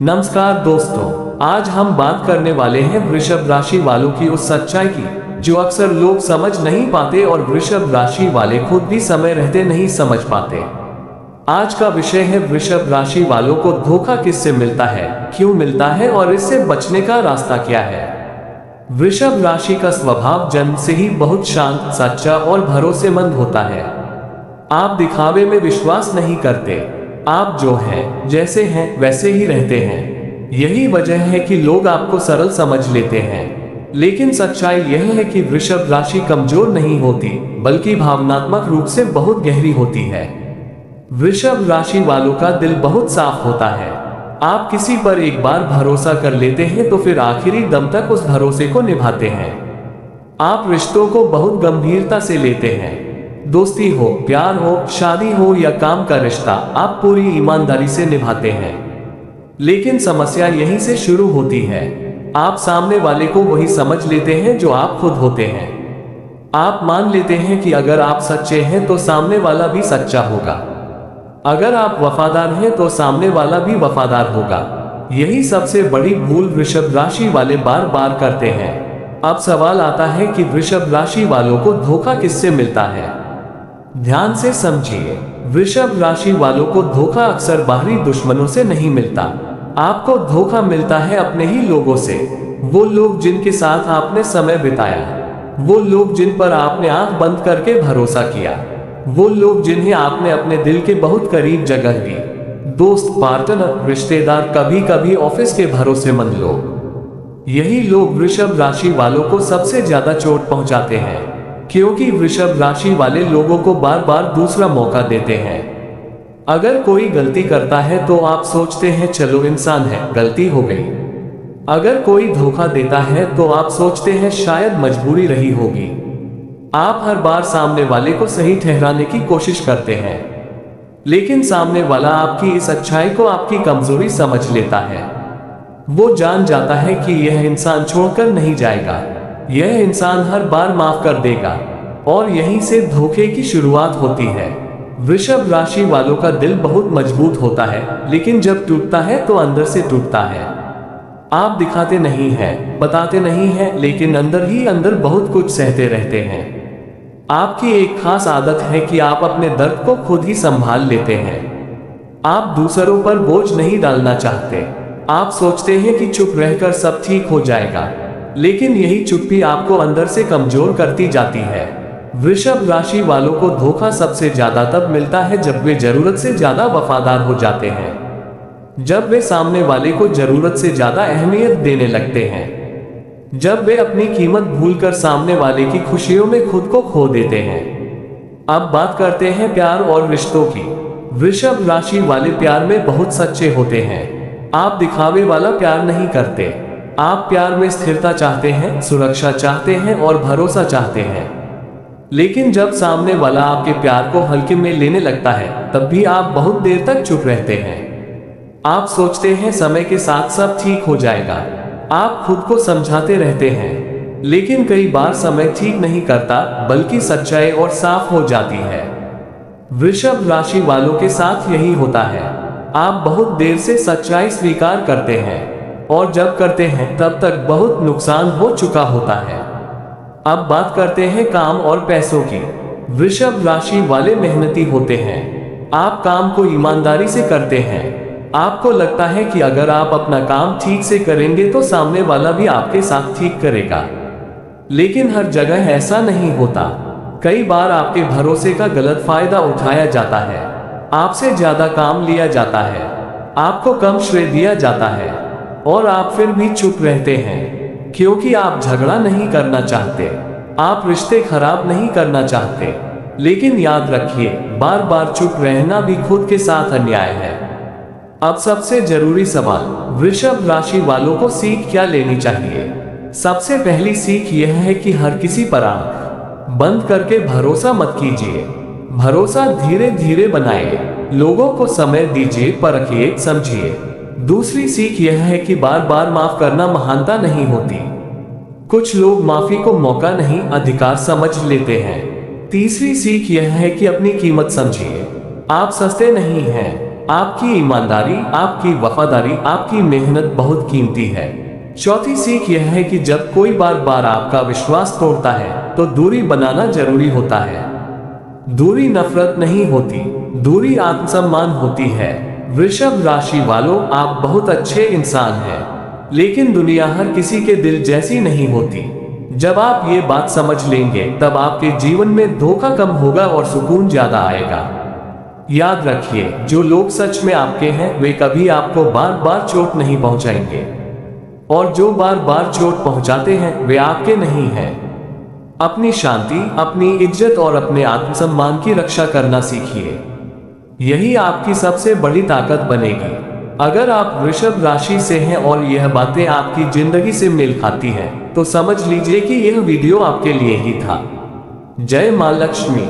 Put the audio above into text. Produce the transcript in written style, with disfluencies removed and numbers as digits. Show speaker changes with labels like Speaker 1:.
Speaker 1: नमस्कार दोस्तों, आज हम बात करने वाले हैं वृषभ राशि वालों की उस सच्चाई की जो अक्सर लोग समझ नहीं पाते और वृषभ राशि वाले खुद भी समय रहते नहीं समझ पाते। आज का विषय है वृषभ राशि वालों को धोखा किससे मिलता है, क्यों मिलता है और इससे बचने का रास्ता क्या है। वृषभ राशि का स्वभाव जन्म से ही बहुत शांत, सच्चा और भरोसेमंद होता है। आप दिखावे में विश्वास नहीं करते, आप जो हैं, जैसे हैं वैसे ही रहते हैं। यही वजह है कि लोग आपको सरल समझ लेते हैं। लेकिन सच्चाई यह है कि वृषभ राशि कमजोर नहीं होती, बल्कि भावनात्मक रूप से बहुत गहरी होती है। वृषभ राशि वालों का दिल बहुत साफ होता है। आप किसी पर एक बार भरोसा कर लेते हैं तो फिर आखिरी दम तक उस भरोसे को निभाते हैं। आप रिश्तों को बहुत गंभीरता से लेते हैं। दोस्ती हो, प्यार हो, शादी हो या काम का रिश्ता, आप पूरी ईमानदारी से निभाते हैं। लेकिन समस्या यहीं से शुरू होती है। आप सामने वाले को वही समझ लेते हैं जो आप खुद होते हैं। आप मान लेते हैं कि अगर आप सच्चे हैं तो सामने वाला भी सच्चा होगा। अगर आप वफादार हैं तो सामने वाला भी वफादार होगा। यही सबसे बड़ी भूल वृषभ राशि वाले बार बार करते हैं। अब सवाल आता है कि वृषभ राशि वालों को धोखा किससे मिलता है। ध्यान से समझिए, वृषभ राशि वालों को धोखा अक्सर बाहरी दुश्मनों से नहीं मिलता। आपको धोखा मिलता है अपने ही लोगों से। वो लोग जिनके साथ आपने समय बिताया, वो लोग जिन पर आपने आंख बंद करके भरोसा किया, वो लोग जिन्हें आपने अपने दिल के बहुत करीब जगह दी। दोस्त, पार्टनर, रिश्तेदार, कभी कभी ऑफिस के भरोसेमंद लोग। यही लोग वृषभ राशि वालों को सबसे ज्यादा चोट पहुंचाते हैं, क्योंकि वृषभ राशि वाले लोगों को बार बार दूसरा मौका देते हैं। अगर कोई गलती करता है तो आप सोचते हैं चलो इंसान है, गलती हो गई। अगर कोई धोखा देता है तो आप सोचते हैं शायद मजबूरी रही होगी। आप हर बार सामने वाले को सही ठहराने की कोशिश करते हैं, लेकिन सामने वाला आपकी इस अच्छाई को आपकी कमजोरी समझ लेता है। वो जान जाता है कि यह इंसान छोड़कर नहीं जाएगा, यह इंसान हर बार माफ कर देगा, और यहीं से धोखे की शुरुआत होती है। वृषभ राशि वालों का दिल बहुत मजबूत होता है, लेकिन जब टूटता है तो अंदर से टूटता है। आप दिखाते नहीं हैं, बताते नहीं हैं, लेकिन अंदर ही अंदर बहुत कुछ सहते रहते हैं। आपकी एक खास आदत है कि आप अपने दर्द को खुद ही संभाल लेते हैं। आप दूसरों पर बोझ नहीं डालना चाहते। आप सोचते हैं कि चुप रहकर सब ठीक हो जाएगा, लेकिन यही चुप्पी आपको अंदर से कमजोर करती जाती है। वृषभ राशि वालों को धोखा सबसे ज्यादा तब मिलता है जब वे जरूरत से ज्यादा वफादार हो जाते हैं, जब वे सामने वाले को जरूरत से ज्यादा अहमियत देने लगते हैं, जब वे अपनी कीमत भूलकर सामने वाले की खुशियों में खुद को खो देते हैं। अब बात करते हैं प्यार और रिश्तों की। वृषभ राशि वाले प्यार में बहुत सच्चे होते हैं। आप दिखावे वाला प्यार नहीं करते। आप प्यार में स्थिरता चाहते हैं, सुरक्षा चाहते हैं और भरोसा चाहते हैं। लेकिन जब सामने वाला आपके प्यार को हल्के में लेने लगता है, तब भी आप बहुत देर तक चुप रहते हैं। आप सोचते हैं समय के साथ सब ठीक हो जाएगा। आप खुद को समझाते रहते हैं, लेकिन कई बार समय ठीक नहीं करता, बल्कि सच्चाई और साफ हो जाती है। वृषभ राशि वालों के साथ यही होता है। आप बहुत देर से सच्चाई स्वीकार करते हैं, और जब करते हैं तब तक बहुत नुकसान हो चुका होता है। अब बात करते हैं काम और पैसों की। वृषभ राशि वाले मेहनती होते हैं। आप काम को ईमानदारी से करते हैं। आपको लगता है कि अगर आप अपना काम ठीक से करेंगे तो सामने वाला भी आपके साथ ठीक करेगा। लेकिन हर जगह ऐसा नहीं होता। कई बार आपके भरोसे का गलत फायदा उठाया जाता है। आपसे ज्यादा काम लिया जाता है, आपको कम श्रेय दिया जाता है, और आप फिर भी चुप रहते हैं, क्योंकि आप झगड़ा नहीं करना चाहते। आप रिश्ते खराब नहीं करना चाहते। लेकिन याद रखिए, बार बार चुप रहना भी खुद के साथ अन्याय है। अब सबसे जरूरी सवाल, वृषभ राशि वालों को सीख क्या लेनी चाहिए। सबसे पहली सीख यह है कि हर किसी पर आंख बंद करके भरोसा मत कीजिए। भरोसा धीरे धीरे बनाइए। लोगों को समय दीजिए, परखिए, समझिए। दूसरी सीख यह है कि बार बार माफ करना महानता नहीं होती। कुछ लोग माफी को मौका नहीं, अधिकार समझ लेते हैं। तीसरी सीख यह है कि अपनी कीमत समझिए। आप सस्ते नहीं हैं, आपकी ईमानदारी, आपकी वफादारी, आपकी मेहनत बहुत कीमती है। चौथी सीख यह है कि जब कोई बार बार आपका विश्वास तोड़ता है तो दूरी बनाना जरूरी होता है। दूरी नफरत नहीं होती, दूरी आत्मसम्मान होती है। वृषभ राशि वालों, आप बहुत अच्छे इंसान हैं, लेकिन दुनिया हर किसी के दिल जैसी नहीं होती। जब आप ये बात समझ लेंगे तब आपके जीवन में धोखा कम होगा और सुकून ज्यादा आएगा। याद रखिए, जो लोग सच में आपके हैं वे कभी आपको बार बार चोट नहीं पहुंचाएंगे, और जो बार बार चोट पहुंचाते हैं वे आपके नहीं हैं। अपनी शांति, अपनी इज्जत और अपने आत्मसम्मान की रक्षा करना सीखिए, यही आपकी सबसे बड़ी ताकत बनेगी। अगर आप वृषभ राशि से हैं और यह बातें आपकी जिंदगी से मेल खाती हैं, तो समझ लीजिए कि यह वीडियो आपके लिए ही था। जय मां लक्ष्मी।